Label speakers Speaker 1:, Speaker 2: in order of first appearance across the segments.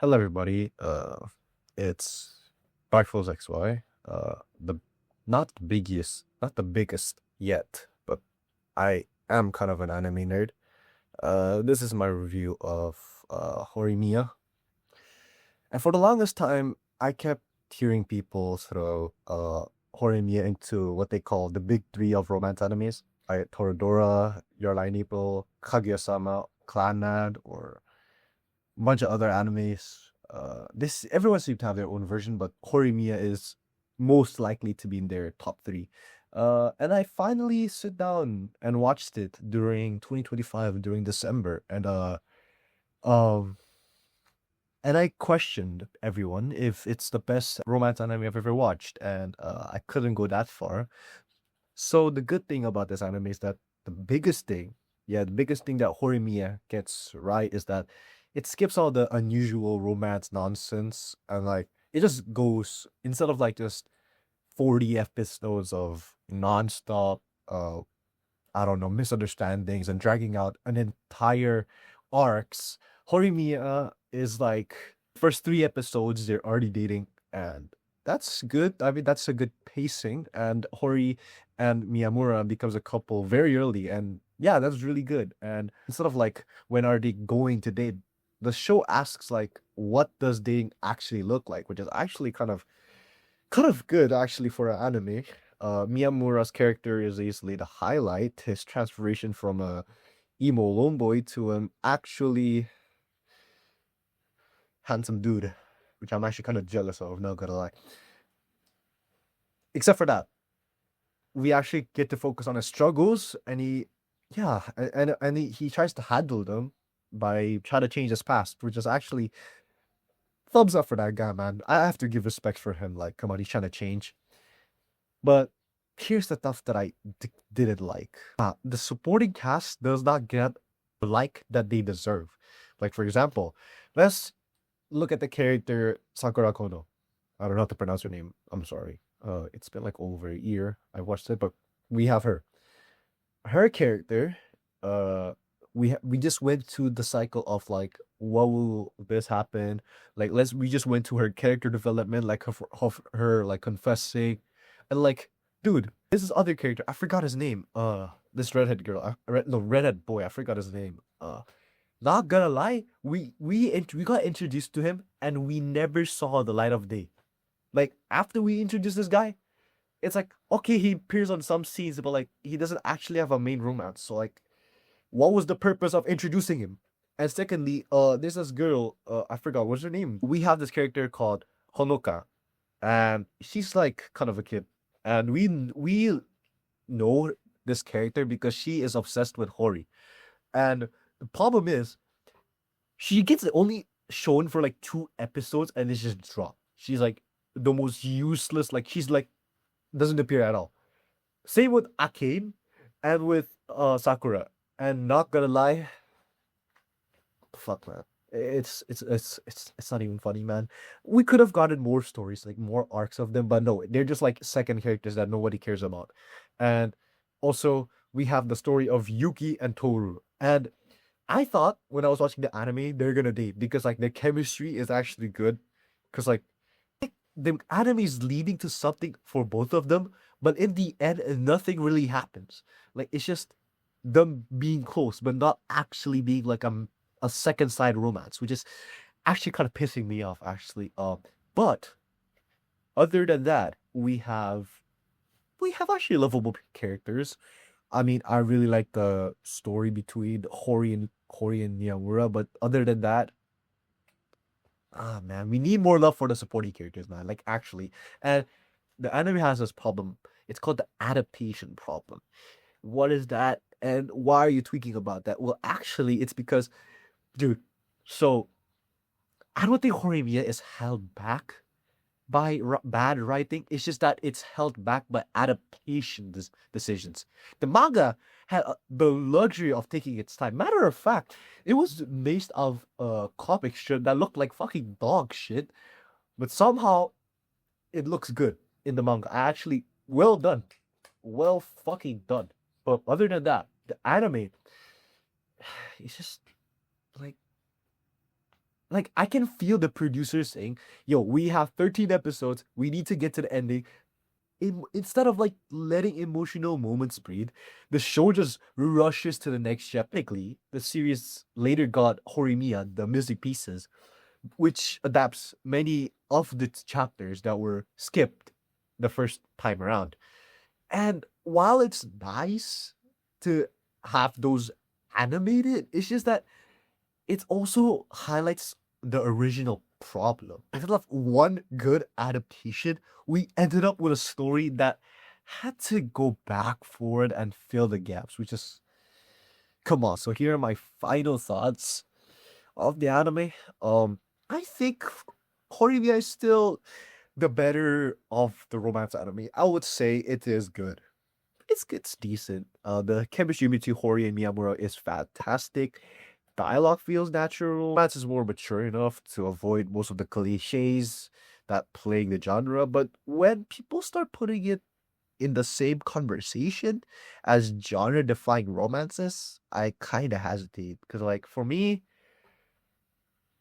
Speaker 1: Hello, everybody. It's Barkfuls XY. The not the biggest yet, but I am kind of an anime nerd. This is my review of Horimiya, and for the longest time, I kept hearing people throw Horimiya into what they call the big three of romance animes, like Toradora, Your Lie in April, Kaguya-sama, Clannad, or bunch of other animes. This everyone seems to have their own version, but Horimiya is most likely to be in their top three. And I finally sit down and watched it during 2025 during December, um, and I questioned everyone if it's the best romance anime I've ever watched, and I couldn't go that far. So the good thing about this anime is that the biggest thing that Horimiya gets right is that it skips all the unusual romance nonsense and like it just goes instead of like just 40 episodes of nonstop I don't know, misunderstandings and dragging out an entire arcs. Horimiya is like first three episodes they're already dating, and that's good. I mean, that's a good pacing. And Hori and Miyamura becomes a couple very early, and yeah, that's really good. And instead of like when are they going to date, the show asks like what does dating actually look like, which is actually kind of good actually for an anime. Miyamura's character is easily the highlight. His transformation from a emo lone boy to an actually handsome dude, which I'm actually kind of jealous of, not gonna lie. Except for that, we actually get to focus on his struggles, and he tries to handle them by trying to change his past, which is actually thumbs up for that guy, man. I have to give respect for him. Like, come on, he's trying to change. But here's the stuff that didn't like. The supporting cast does not get the like that they deserve. Like, for example, let's look at the character Sakura Kono. I don't know how to pronounce her name. I'm sorry. It's been like over a year I watched it, but we have her. Her character, we just went to the cycle of like what will this happen? Like we just went to her character development, like of her like confessing, and like dude, this is other character. I forgot his name. This redhead girl. No, redhead boy. I forgot his name. Not gonna lie, we got introduced to him and we never saw the light of day. Like after we introduced this guy, it's like okay, he appears on some scenes, but like he doesn't actually have a main romance. So like, what was the purpose of introducing him? And secondly, there's this girl, I forgot what's her name. We have this character called Honoka, and she's like kind of a kid, and we know this character because she is obsessed with Hori, and the problem is she gets only shown for like 2 episodes and it's just dropped. She's like the most useless. Like she's like doesn't appear at all. Same with Akane and with Sakura. And not gonna lie, fuck man. It's not even funny, man. We could have gotten more stories, like more arcs of them, but no, they're just like second characters that nobody cares about. And also we have the story of Yuki and Toru. And I thought when I was watching the anime, they're gonna date because like the chemistry is actually good. Cause like the anime is leading to something for both of them, but in the end, nothing really happens. Like it's just them being close, but not actually being like a second side romance, which is actually kind of pissing me off. Actually, but other than that, we have actually lovable characters. I mean, I really like the story between Hori and Miyamura, but other than that, ah man, we need more love for the supporting characters, man. Like actually, and the anime has this problem. It's called the adaptation problem. What is that? And why are you tweaking about that? Well, actually, it's because, dude. So I don't think Horimiya is held back by bad writing. It's just that it's held back by adaptation decisions. The manga had the luxury of taking its time. Matter of fact, it was based of comic strip that looked like fucking dog shit, but somehow it looks good in the manga. Actually, well done, well fucking done. But other than that, the anime, it's just like like I can feel the producers saying, "Yo, we have 13 episodes. We need to get to the ending." Instead of like letting emotional moments breathe, the show just rushes to the next chapter. Technically, the series later got Horimiya, the music pieces, which adapts many of the chapters that were skipped the first time around. And while it's nice to have those animated, it's just that it also highlights the original problem. Instead of one good adaptation, we ended up with a story that had to go back forward and fill the gaps, which is come on. So here are my final thoughts of the anime. I think Horimiya is still the better of the romance anime. I would say it is good. It's decent. The chemistry between Hori and Miyamura is fantastic. Dialogue feels natural. Romance is more mature enough to avoid most of the cliches that plague the genre. But when people start putting it in the same conversation as genre-defying romances, I kind of hesitate because, like, for me,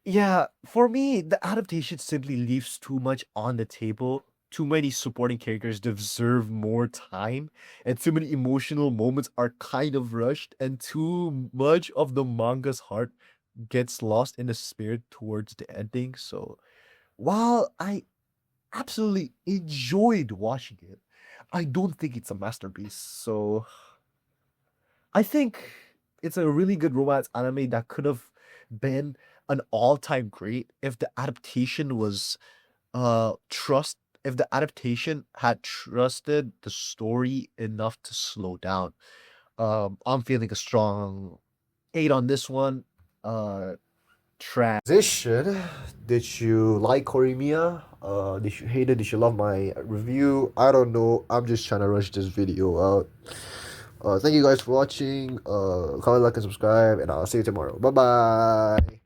Speaker 1: yeah, for me, the adaptation simply leaves too much on the table. Too many supporting characters deserve more time, and too many emotional moments are kind of rushed, and too much of the manga's heart gets lost in the spirit towards the ending. So, while I absolutely enjoyed watching it, I don't think it's a masterpiece. So, I think it's a really good romance anime that could have been an all-time great if the adaptation was trust if the adaptation had trusted the story enough to slow down. I'm feeling a strong 8 on this one. Transition. Did you like Horimiya? Did you hate it? Did you love my review? I don't know. I'm just trying to rush this video out. Thank you guys for watching. Comment, like, and subscribe, and I'll see you tomorrow. Bye bye.